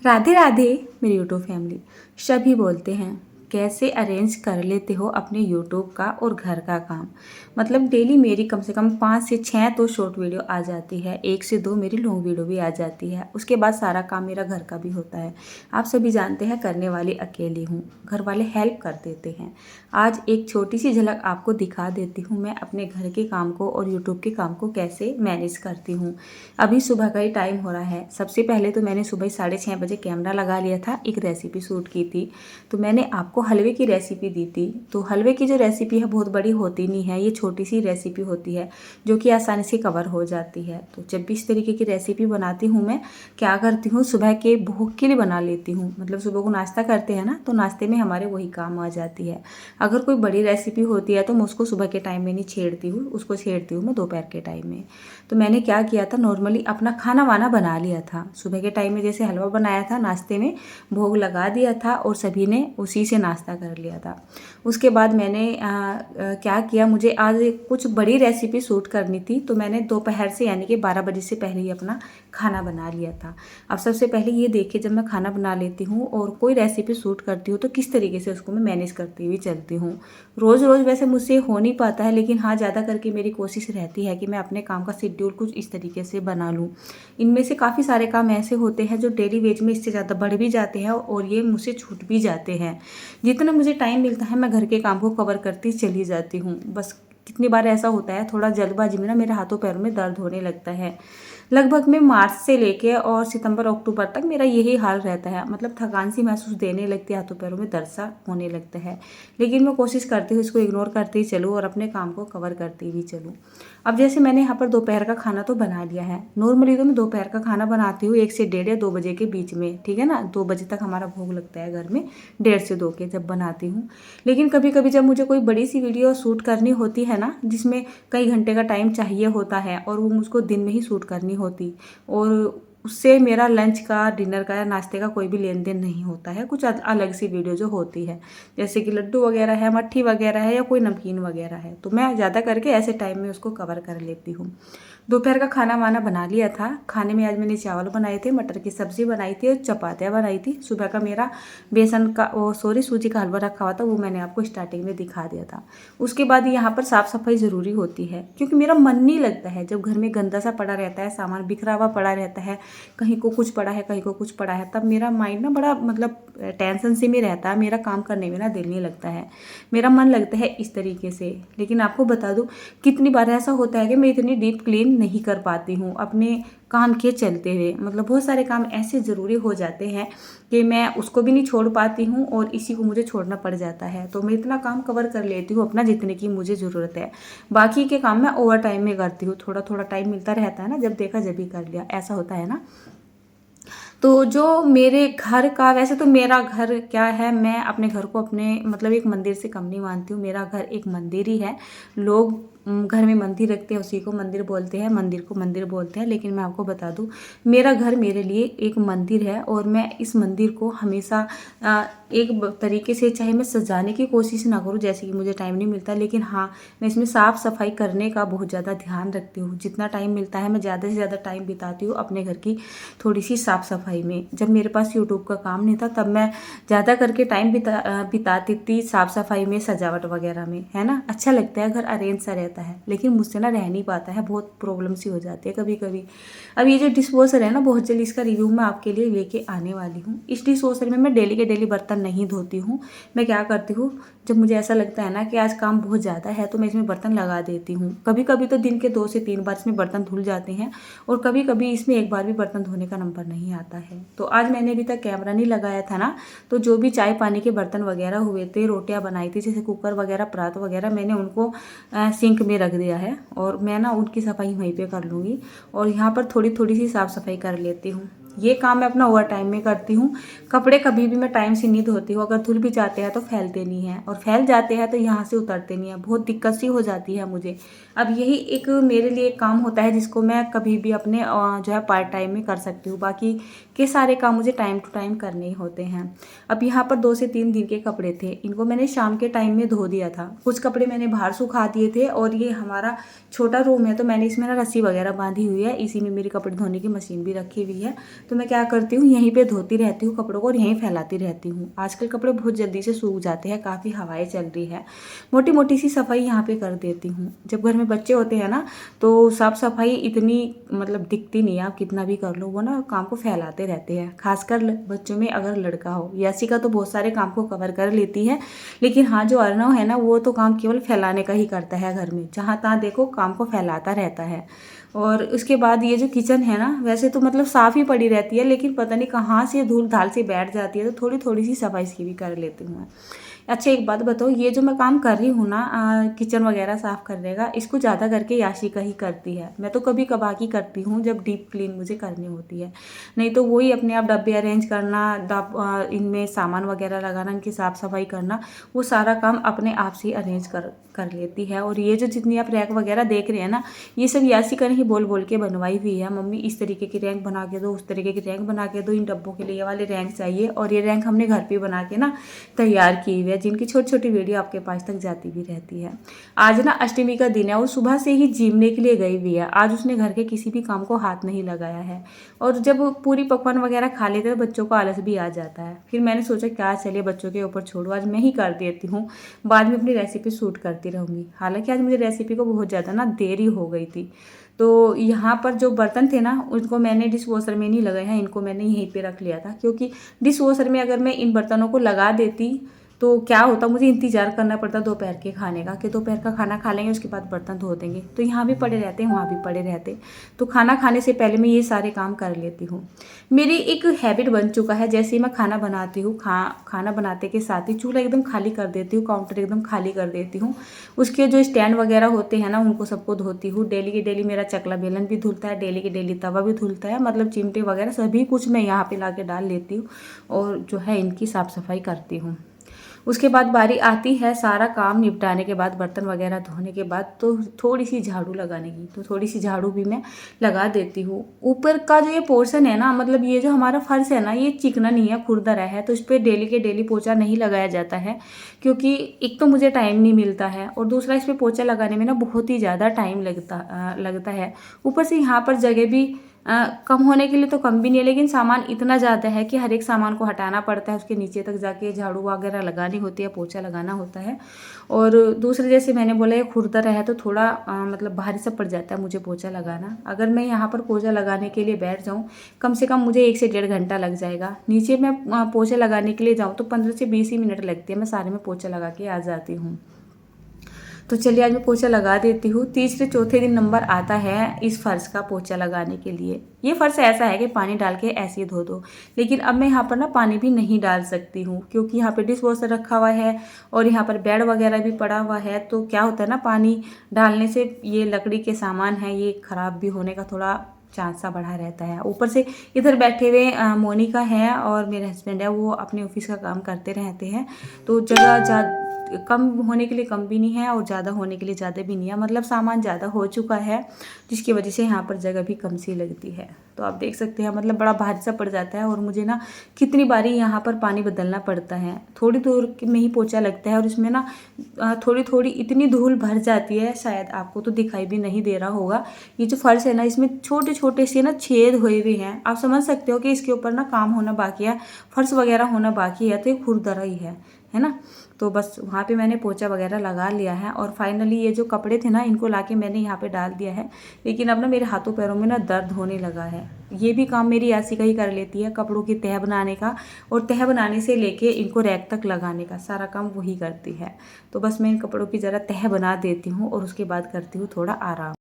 राधे राधे मेरी YouTube family. सभी बोलते हैं कैसे अरेंज कर लेते हो अपने यूट्यूब का और घर का काम। मतलब डेली मेरी कम से कम 5 से 6 तो शॉर्ट वीडियो आ जाती है, 1 से 2 मेरी लॉन्ग वीडियो भी आ जाती है। उसके बाद सारा काम मेरा घर का भी होता है। आप सभी जानते हैं करने वाली अकेली हूँ, घर वाले हेल्प कर देते हैं। आज एक छोटी सी झलक आपको दिखा देती हूँ मैं अपने घर के काम को और यूट्यूब के काम को कैसे मैनेज करती हूँ। अभी सुबह का ही टाइम हो रहा है। सबसे पहले तो मैंने सुबह 6:30 बजे कैमरा लगा लिया था, एक रेसिपी शूट की थी। तो मैंने आपको हलवे की रेसिपी दी थी। तो हलवे की जो रेसिपी है बहुत बड़ी होती नहीं है, ये छोटी सी रेसिपी होती है जो कि आसानी से कवर हो जाती है। तो जब भी इस तरीके की रेसिपी बनाती हूँ मैं क्या करती हूँ, सुबह के भोग के लिए बना लेती हूँ। मतलब सुबह को नाश्ता करते हैं ना, तो नाश्ते में हमारे वही काम आ जाती है। अगर कोई बड़ी रेसिपी होती है तो मैं उसको सुबह के टाइम में नहीं छेड़ती हूँ, उसको छेड़ती हूँ मैं दोपहर के टाइम में। तो मैंने क्या किया था, नॉर्मली अपना खाना वाना बना लिया था। सुबह के टाइम में जैसे हलवा बनाया था, नाश्ते में भोग लगा दिया था और सभी ने उसी से नाश्ता कर लिया था। उसके बाद मैंने क्या किया, मुझे आज कुछ बड़ी रेसिपी शूट करनी थी। तो मैंने दोपहर से यानी कि 12 बजे से पहले ही अपना खाना बना लिया था। अब सबसे पहले ये देखिए, जब मैं खाना बना लेती हूँ और कोई रेसिपी शूट करती हूँ तो किस तरीके से उसको मैं मैनेज करती हुई चलती हूँ। रोज़ रोज़ वैसे मुझसे हो नहीं पाता है, लेकिन हाँ ज़्यादा करके मेरी कोशिश रहती है कि मैं अपने काम का शेड्यूल कुछ इस तरीके से बना लूँ। इनमें से काफ़ी सारे काम ऐसे होते हैं जो डेली वेज में इससे ज़्यादा बढ़ भी जाते हैं और ये मुझसे छूट भी जाते हैं। जितना मुझे टाइम मिलता है मैं घर के काम को कवर करती चली जाती हूँ। बस कितनी बार ऐसा होता है, थोड़ा जल्दबाजी में ना मेरे हाथों पैरों में दर्द होने लगता है। लगभग में मार्च से लेके और सितंबर अक्टूबर तक मेरा यही हाल रहता है। मतलब थकान सी महसूस देने लगती है, हाथों पैरों में दर्द सा होने लगता है। लेकिन मैं कोशिश करती हूँ इसको इग्नोर करते ही चलूँ और अपने काम को कवर करती ही चलूँ। अब जैसे मैंने यहाँ पर दोपहर का खाना तो बना लिया है। नॉर्मली तो मैं दोपहर का खाना बनाती हूँ 1 से 1:30 या 2 बजे के बीच में, ठीक है ना। 2 बजे तक हमारा भोग लगता है घर में, 1:30 से 2 के जब बनाती हूँ। लेकिन कभी कभी जब मुझे कोई बड़ी सी वीडियो शूट करनी होती है ना, जिसमें कई घंटे का टाइम चाहिए होता है और वो मुझको दिन में ही शूट करनी होती, और उससे मेरा लंच का, डिनर का या नाश्ते का कोई भी लेन देन नहीं होता है। कुछ अलग सी वीडियो जो होती है, जैसे कि लड्डू वगैरह है, मट्ठी वगैरह है या कोई नमकीन वगैरह है, तो मैं ज़्यादा करके ऐसे टाइम में उसको कवर कर लेती हूँ। दोपहर का खाना वाना बना लिया था। खाने में आज मैंने चावल बनाए थे, मटर की सब्ज़ी बनाई थी और चपातियाँ बनाई थी। सुबह का मेरा बेसन का सूजी का हलवा रखा हुआ था, वो मैंने आपको स्टार्टिंग में दिखा दिया था। उसके बाद यहाँ पर साफ़ सफाई ज़रूरी होती है, क्योंकि मेरा मन नहीं लगता है जब घर में गंदा सा पड़ा रहता है, सामान बिखरा हुआ पड़ा रहता है, कहीं को कुछ पड़ा है कहीं को कुछ पड़ा है, तब मेरा माइंड ना बड़ा मतलब टेंशन से में रहता है। मेरा काम करने में ना दिल नहीं लगता है, मेरा मन लगता है इस तरीके से। लेकिन आपको बता दूं, कितनी बार ऐसा होता है कि मैं इतनी डीप क्लीन नहीं कर पाती हूँ अपने काम के चलते हुए। मतलब बहुत सारे काम ऐसे ज़रूरी हो जाते हैं कि मैं उसको भी नहीं छोड़ पाती हूँ और इसी को मुझे छोड़ना पड़ जाता है। तो मैं इतना काम कवर कर लेती हूँ अपना जितने की मुझे ज़रूरत है। बाकी के काम मैं ओवर टाइम में करती हूँ, थोड़ा थोड़ा टाइम मिलता रहता है ना, जब देखा जब ही कर लिया, ऐसा होता है ना। तो जो मेरे घर का, वैसे तो मेरा घर क्या है, मैं अपने घर को अपने मतलब एक मंदिर से कम नहीं मानती हूँ। मेरा घर एक मंदिर ही है। लोग घर में मंदिर रखते हैं, उसी को मंदिर बोलते हैं, मंदिर को मंदिर बोलते हैं। लेकिन मैं आपको बता दूँ, मेरा घर मेरे लिए एक मंदिर है और मैं इस मंदिर को हमेशा एक तरीके से, चाहे मैं सजाने की कोशिश ना करूँ, जैसे कि मुझे टाइम नहीं मिलता, लेकिन हाँ मैं इसमें साफ़ सफाई करने का बहुत ज़्यादा ध्यान रखती हूँ। जितना टाइम मिलता है मैं ज़्यादा से ज़्यादा टाइम बिताती हूँ अपने घर की थोड़ी सी साफ़ सफाई में। जब मेरे पास यूट्यूब का काम नहीं था तब मैं ज़्यादा करके टाइम बिताती थी साफ़ सफाई में, सजावट वगैरह में, है ना। अच्छा लगता है, घर अरेंज सा रहता है। लेकिन मुझसे ना रह नहीं पाता है, बहुत प्रॉब्लम सी हो जाती है कभी कभी। अब ये जो डिश वॉशर है ना, बहुत जल्द इसका रिव्यू मैं आपके लिए लेके आने वाली हूँ। इस डिश वॉशर में मैं डेली के डेली बर्तन नहीं धोती हूँ। मैं क्या करती हूँ, जब मुझे ऐसा लगता है ना कि आज काम बहुत ज़्यादा है तो मैं इसमें बर्तन लगा देती हूँ। कभी कभी तो दिन के 2 से 3 बार इसमें बर्तन धुल जाते हैं और कभी कभी इसमें एक बार भी बर्तन धोने का नंबर नहीं आता है। तो आज मैंने अभी तक कैमरा नहीं लगाया था ना, तो जो भी चाय पानी के बर्तन वगैरह हुए थे, रोटियां बनाई थी, जैसे कुकर वगैरह, परात वगैरह, मैंने उनको सिंक में रख दिया है और मैं ना उनकी सफाई वहीं पे कर लूँगी। और यहाँ पर थोड़ी थोड़ी सी साफ़ सफाई कर लेती हूँ। ये काम मैं अपना ओवर टाइम में करती हूँ। कपड़े कभी भी मैं टाइम से नहीं धोती हूँ। अगर धुल भी जाते हैं तो फैलते नहीं हैं, और फैल जाते हैं तो यहाँ से उतरते नहीं हैं। बहुत दिक्कत सी हो जाती है मुझे। अब यही एक मेरे लिए एक काम होता है जिसको मैं कभी भी अपने जो है पार्ट टाइम में कर सकती हूँ। बाकी के सारे काम मुझे टाइम टू टाइम करने ही होते हैं। अब यहाँ पर 2 से 3 दिन के कपड़े थे, इनको मैंने शाम के टाइम में धो दिया था। कुछ कपड़े मैंने बाहर सुखा दिए थे, और ये हमारा छोटा रूम है तो मैंने इसमें ना रस्सी वगैरह बांधी हुई है, इसी में मेरी कपड़े धोने की मशीन भी रखी हुई है तो मैं क्या करती हूँ, यहीं पे धोती रहती हूँ कपड़ों को और यहीं फैलाती रहती हूँ। आजकल कपड़े बहुत जल्दी से सूख जाते हैं, काफ़ी हवाएं चल रही है। मोटी मोटी सी सफाई यहाँ पे कर देती हूँ। जब घर में बच्चे होते हैं ना तो साफ सफाई इतनी मतलब दिखती नहीं है, आप कितना भी कर लो, वो ना काम को फैलाते रहते हैं। खासकर बच्चों में अगर लड़का हो, यासिका तो बहुत सारे काम को कवर कर लेती है, लेकिन हाँ जो अर्णव है ना वो तो काम केवल फैलाने का ही करता है। घर में जहाँ तहाँ देखो काम को फैलाता रहता है। और उसके बाद ये जो किचन है ना, वैसे तो मतलब साफ़ ही पड़ी रहती है, लेकिन पता नहीं कहाँ से धूल धाल से बैठ जाती है, तो थोड़ी थोड़ी सी सफाई इसकी भी कर लेती हूँ मैं। अच्छा एक बात बताओ, ये जो मैं काम कर रही हूँ ना किचन वगैरह साफ़ करने का, इसको ज़्यादा करके याशिका ही करती है। मैं तो कभी कभार की करती हूँ जब डीप क्लीन मुझे करनी होती है, नहीं तो वही अपने आप डब्बे अरेंज करना, इनमें सामान वगैरह लगाना, इनकी साफ़ सफाई करना, वो सारा काम अपने आप से अरेंज कर लेती है। और ये जो जितनी आप रैक वगैरह देख रहे हैं ना, ये सब यासिका ने ही बोल बोल के बनवाई हुई है। मम्मी इस तरीके की रैंक बना के दो, उस तरीके की रैंक बना के दो, इन डब्बों के लिए ये वाले रैंक चाहिए। और ये रैंक हमने घर पे बना के ना तैयार की हुई है, जिनकी छोटी छोटी वीडियो आपके पास तक जाती भी रहती है। आज ना अष्टमी का दिन है, वो सुबह से ही जिमने के लिए गई हुई है। आज उसने घर के किसी भी काम को हाथ नहीं लगाया है। और जब पूरी पकवान वगैरह खा लेते हैं तो बच्चों को आलस भी आ जाता है। फिर मैंने सोचा क्या चलिए बच्चों के ऊपर छोड़ो, आज मैं ही कर देती हूँ, बाद में अपनी रेसिपी शूट करती रहूँगी। हालांकि आज मुझे रेसिपी को बहुत ज़्यादा ना देरी हो गई थी। तो यहाँ पर जो बर्तन थे ना उनको मैंने डिश वॉशर में नहीं लगाए हैं, इनको मैंने यहीं पे रख लिया था, क्योंकि डिश वॉशर में अगर मैं इन बर्तनों को लगा देती तो क्या होता, मुझे इंतजार करना पड़ता दोपहर के खाने का, कि दोपहर का खाना खा लेंगे उसके बाद बर्तन धो देंगे। तो यहाँ भी पड़े रहते हैं, वहाँ भी पड़े रहते, तो खाना खाने से पहले मैं ये सारे काम कर लेती हूँ। मेरी एक हैबिट बन चुका है, जैसे ही मैं खाना बनाती हूँ, खाना बनाते के साथ ही चूल्हा एकदम खाली कर देती हूँ, काउंटर एकदम खाली कर देती हूँ। उसके जो स्टैंड वगैरह होते हैं ना उनको सबको धोती हूँ। डेली की डेली मेरा चकला बेलन भी धुलता है, डेली की डेली तवा भी धुलता है, मतलब चिमटे वगैरह सभी कुछ मैं यहाँ पे ला के डाल लेती हूँ और जो है इनकी साफ़ सफाई करती हूँ। उसके बाद बारी आती है सारा काम निपटाने के बाद, बर्तन वगैरह धोने के बाद, तो थोड़ी सी झाड़ू लगाने की, तो थोड़ी सी झाड़ू भी मैं लगा देती हूँ। ऊपर का जो ये पोर्शन है ना, मतलब ये जो हमारा फर्श है ना, ये चिकना नहीं है, खुरदरा है, तो इस पर डेली के डेली पोछा नहीं लगाया जाता है, क्योंकि एक तो मुझे टाइम नहीं मिलता है और दूसरा इस पर पोछा लगाने में ना बहुत ही ज़्यादा टाइम लगता है। ऊपर से यहाँ पर जगह भी कम होने के लिए तो कम भी नहीं है, लेकिन सामान इतना ज़्यादा है कि हर एक सामान को हटाना पड़ता है, उसके नीचे तक जाके झाड़ू वगैरह लगानी होती है, पोछा लगाना होता है। और दूसरे जैसे मैंने बोला ये खुरदरा है तो थोड़ा मतलब भारी सा पड़ जाता है मुझे पोछा लगाना। अगर मैं यहाँ पर पोछा लगाने के लिए बैठ जाऊँ, कम से कम मुझे 1 से 1.5 घंटा लग जाएगा। नीचे मैं पोछा लगाने के लिए जाऊँ तो 15 से 20 ही मिनट लगती है, मैं सारे में पोछा लगा के आ जाती हूँ। तो चलिए आज मैं पोछा लगा देती हूँ। तीसरे चौथे दिन नंबर आता है इस फर्श का पोछा लगाने के लिए। ये फर्श ऐसा है कि पानी डाल के ऐसे ही धो दो, लेकिन अब मैं यहाँ पर ना पानी भी नहीं डाल सकती हूँ, क्योंकि यहाँ पे डिश वॉशर रखा हुआ है और यहाँ पर बेड वगैरह भी पड़ा हुआ है। तो क्या होता है ना, पानी डालने से ये लकड़ी के सामान है ये ख़राब भी होने का थोड़ा चांस सा बढ़ा रहता है। ऊपर से इधर बैठे हुए मोनिका है और मेरे हस्बैंड है, वो अपने ऑफिस का काम करते रहते हैं, तो जगह कम होने के लिए कम भी नहीं है और ज़्यादा होने के लिए ज़्यादा भी नहीं है, मतलब सामान ज़्यादा हो चुका है, जिसकी वजह से यहाँ पर जगह भी कम सी लगती है। तो आप देख सकते हैं मतलब बड़ा भारी सा पड़ जाता है और मुझे ना कितनी बारी यहाँ पर पानी बदलना पड़ता है। थोड़ी दूर में ही पोछा लगता है और इसमें ना थोड़ी थोड़ी इतनी धूल भर जाती है, शायद आपको तो दिखाई भी नहीं दे रहा होगा। ये जो फर्श है ना, इसमें छोटे छोटे से ना छेद हुए हुए हैं, आप समझ सकते हो कि इसके ऊपर ना काम होना बाकी है, फर्श वगैरह होना बाकी है, तो ये खुरदरा ही है ना। तो बस वहाँ पे मैंने पोछा वगैरह लगा लिया है और फाइनली ये जो कपड़े थे ना इनको लाके मैंने यहाँ पे डाल दिया है। लेकिन अब ना मेरे हाथों पैरों में ना दर्द होने लगा है। ये भी काम मेरी यासिका ही कर लेती है, कपड़ों की तह बनाने का और तह बनाने से लेके इनको रैक तक लगाने का सारा काम वही करती है। तो बस मैं इन कपड़ों की ज़रा तह बना देती हूँ और उसके बाद करती हूँ थोड़ा आराम।